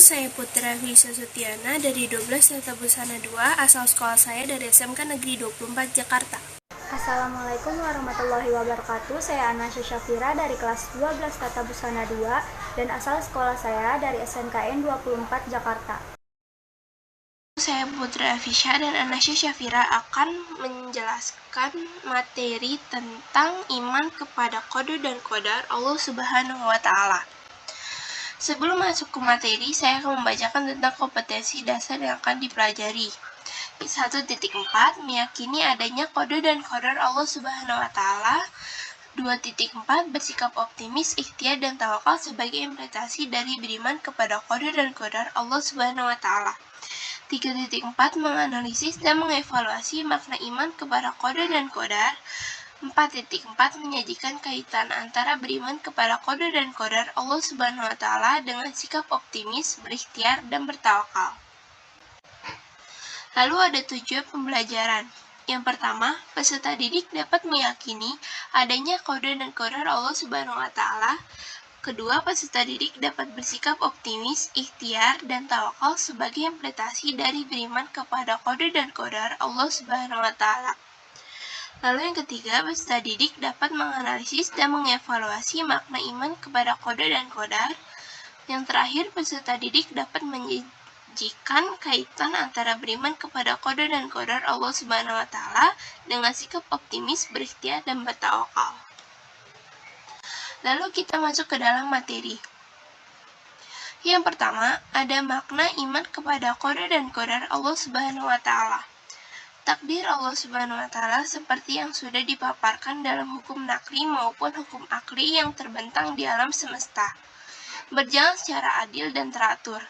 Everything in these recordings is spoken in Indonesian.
saya Putra Fisa Sutiana dari 12 Tata Busana 2, asal sekolah saya dari SMK Negeri 24 Jakarta. Assalamualaikum warahmatullahi wabarakatuh. Saya Anasya Syafira dari kelas 12 Tata Busana 2 dan asal sekolah saya dari SMKN 24 Jakarta. Saya Putra Fisya dan Anasya Syafira akan menjelaskan materi tentang iman kepada qada dan qadar Allah Subhanahu wa Ta'ala. Sebelum masuk ke materi, saya akan membacakan tentang kompetensi dasar yang akan dipelajari. 1.4 meyakini adanya qada dan qadar Allah Subhanahu wa Ta'ala. 2.4 bersikap optimis, ikhtiar dan tawakal sebagai implementasi dari beriman kepada qada dan qadar Allah Subhanahu wa Ta'ala. 3.4 menganalisis dan mengevaluasi makna iman kepada qada dan qadar. 4.4 menyajikan kaitan antara beriman kepada qada dan qadar Allah Subhanahu wa Ta'ala dengan sikap optimis, berikhtiar dan bertawakal. Lalu ada tujuan pembelajaran. Yang pertama, peserta didik dapat meyakini adanya qada dan qadar Allah Subhanahu wa Ta'ala. Kedua, peserta didik dapat bersikap optimis, ikhtiar, dan tawakal sebagai implementasi dari beriman kepada qada dan qadar Allah Subhanahu wa Ta'ala. Lalu yang ketiga, peserta didik dapat menganalisis dan mengevaluasi makna iman kepada qada dan qadar. Yang terakhir, peserta didik dapat menyajikan kaitan antara beriman kepada qada dan qadar Allah Subhanahu wa Ta'ala dengan sikap optimis, berikhtiar, dan bertawakal. Lalu kita masuk ke dalam materi. Yang pertama, ada makna iman kepada qada dan qadar Allah Subhanahu wa Ta'ala. Takdir Allah Subhanahu wa Ta'ala seperti yang sudah dipaparkan dalam hukum nakli maupun hukum akli yang terbentang di alam semesta, berjalan secara adil dan teratur.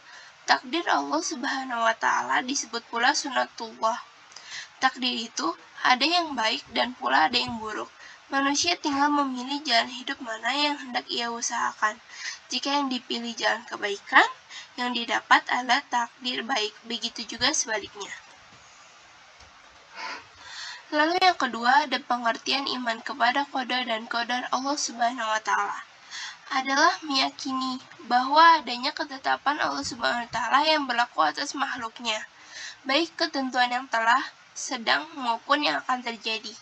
Takdir Allah Subhanahu wa Ta'ala disebut pula sunatullah. Takdir itu ada yang baik dan pula ada yang buruk. Manusia tinggal memilih jalan hidup mana yang hendak ia usahakan. Jika yang dipilih jalan kebaikan, yang didapat adalah takdir baik. Begitu juga sebaliknya. Lalu yang kedua, ada pengertian iman kepada qada dan qadar Allah Subhanahu wa Ta'ala. Adalah meyakini bahwa adanya ketetapan Allah Subhanahu wa Ta'ala yang berlaku atas makhluknya, baik ketentuan yang telah, sedang, maupun yang akan terjadi.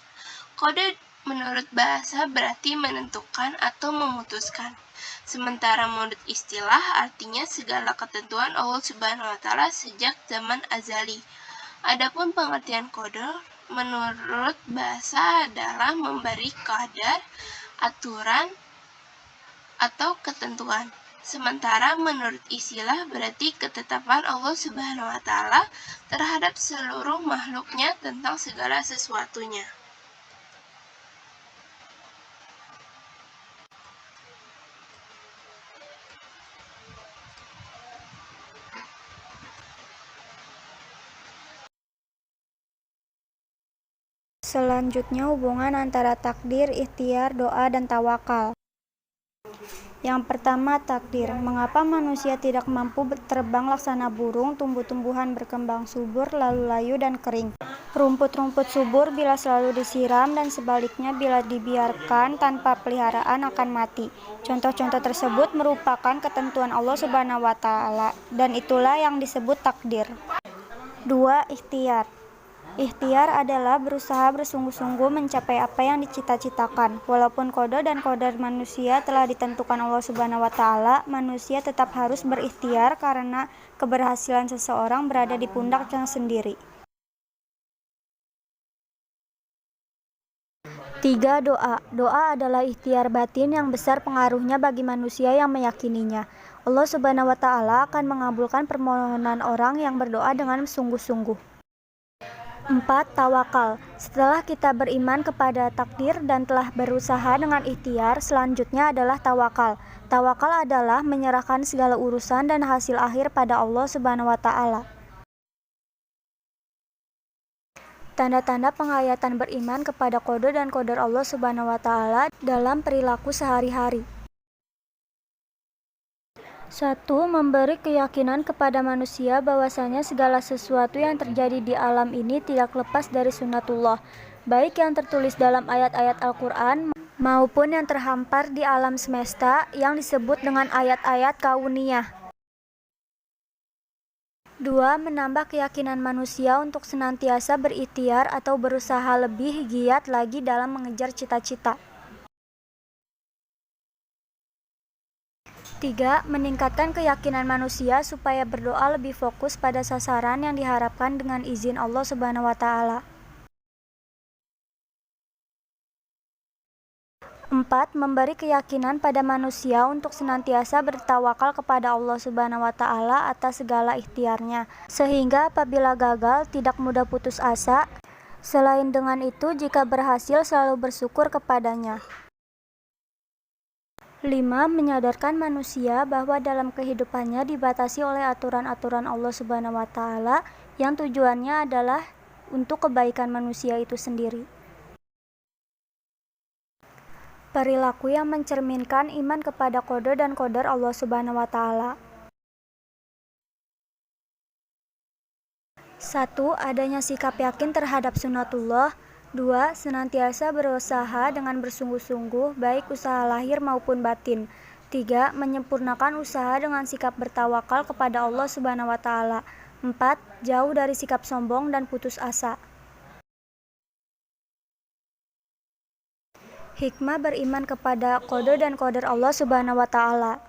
Qada menurut bahasa berarti menentukan atau memutuskan. Sementara menurut istilah artinya segala ketentuan Allah Subhanahu wa Ta'ala sejak zaman azali. Adapun pengertian qadar menurut bahasa adalah memberi qadar, aturan, atau ketentuan. Sementara menurut istilah berarti ketetapan Allah Subhanahu wa Ta'ala terhadap seluruh makhluknya tentang segala sesuatunya. Selanjutnya hubungan antara takdir, ikhtiar, doa, dan tawakal. Yang pertama, takdir. Mengapa manusia tidak mampu terbang laksana burung, tumbuh-tumbuhan berkembang subur, lalu layu dan kering. Rumput-rumput subur bila selalu disiram dan sebaliknya bila dibiarkan tanpa peliharaan akan mati. Contoh-contoh tersebut merupakan ketentuan Allah Subhanahu wa Ta'ala dan itulah yang disebut takdir. 2. Ikhtiar. Ikhtiar adalah berusaha bersungguh-sungguh mencapai apa yang dicita-citakan. Walaupun qada dan qadar manusia telah ditentukan Allah Subhanahu wa Ta'ala, manusia tetap harus berikhtiar karena keberhasilan seseorang berada di pundaknya sendiri. 3. Doa. Doa adalah ikhtiar batin yang besar pengaruhnya bagi manusia yang meyakininya. Allah Subhanahu wa Ta'ala akan mengabulkan permohonan orang yang berdoa dengan sungguh-sungguh. 4. Tawakal. Setelah kita beriman kepada takdir dan telah berusaha dengan ikhtiar, selanjutnya adalah tawakal. Tawakal adalah menyerahkan segala urusan dan hasil akhir pada Allah Subhanahu wa Ta'ala. Tanda-tanda penghayatan beriman kepada qada dan qadar Allah Subhanahu wa Ta'ala dalam perilaku sehari-hari. 1. Memberi keyakinan kepada manusia bahwasanya segala sesuatu yang terjadi di alam ini tidak lepas dari sunatullah, baik yang tertulis dalam ayat-ayat Al-Quran maupun yang terhampar di alam semesta yang disebut dengan ayat-ayat kauniyah. 2. Menambah keyakinan manusia untuk senantiasa berikhtiar atau berusaha lebih giat lagi dalam mengejar cita-cita. 3. Meningkatkan keyakinan manusia supaya berdoa lebih fokus pada sasaran yang diharapkan dengan izin Allah Subhanahu wa Ta'ala. 4. Memberi keyakinan pada manusia untuk senantiasa bertawakal kepada Allah Subhanahu wa Ta'ala atas segala ikhtiarnya, sehingga apabila gagal tidak mudah putus asa. Selain dengan itu, jika berhasil selalu bersyukur kepadanya. 5. Menyadarkan manusia bahwa dalam kehidupannya dibatasi oleh aturan-aturan Allah Subhanahu wa Ta'ala yang tujuannya adalah untuk kebaikan manusia itu sendiri. Perilaku yang mencerminkan iman kepada qada dan qadar Allah Subhanahu wa Ta'ala. 1. Adanya sikap yakin terhadap sunatullah. 2. Senantiasa berusaha dengan bersungguh-sungguh, baik usaha lahir maupun batin. 3. Menyempurnakan usaha dengan sikap bertawakal kepada Allah Subhanahu wa Ta'ala. 4. Jauh dari sikap sombong dan putus asa. Hikmah beriman kepada qada dan qadar Allah Subhanahu wa Ta'ala.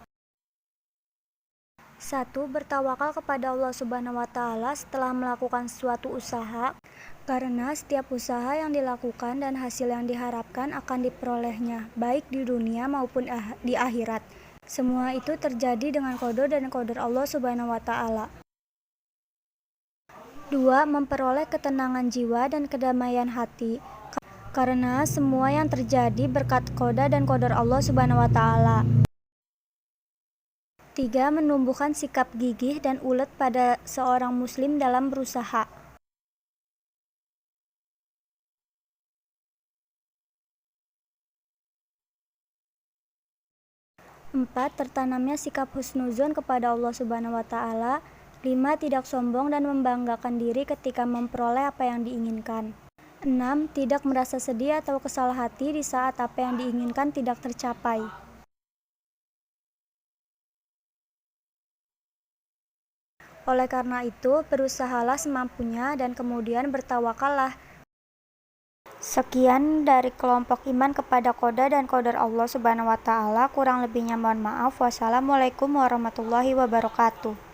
1. Bertawakal kepada Allah Subhanahu wa Ta'ala setelah melakukan suatu usaha, karena setiap usaha yang dilakukan dan hasil yang diharapkan akan diperolehnya, baik di dunia maupun di akhirat. Semua itu terjadi dengan qada dan qadar Allah Subhanahu wa Ta'ala. 2. Memperoleh ketenangan jiwa dan kedamaian hati, karena semua yang terjadi berkat qada dan qadar Allah Subhanahu wa Ta'ala. 3. Menumbuhkan sikap gigih dan ulet pada seorang muslim dalam berusaha. 4. Tertanamnya sikap husnuzon kepada Allah Subhanahu wa Ta'ala. 5. Tidak sombong dan membanggakan diri ketika memperoleh apa yang diinginkan. 6. Tidak merasa sedih atau kesal hati di saat apa yang diinginkan tidak tercapai. Oleh karena itu, berusahalah semampunya dan kemudian bertawakallah. Sekian dari kelompok iman kepada qada dan qadar Allah Subhanahu wa Ta'ala. Kurang lebihnya mohon maaf. Wassalamualaikum warahmatullahi wabarakatuh.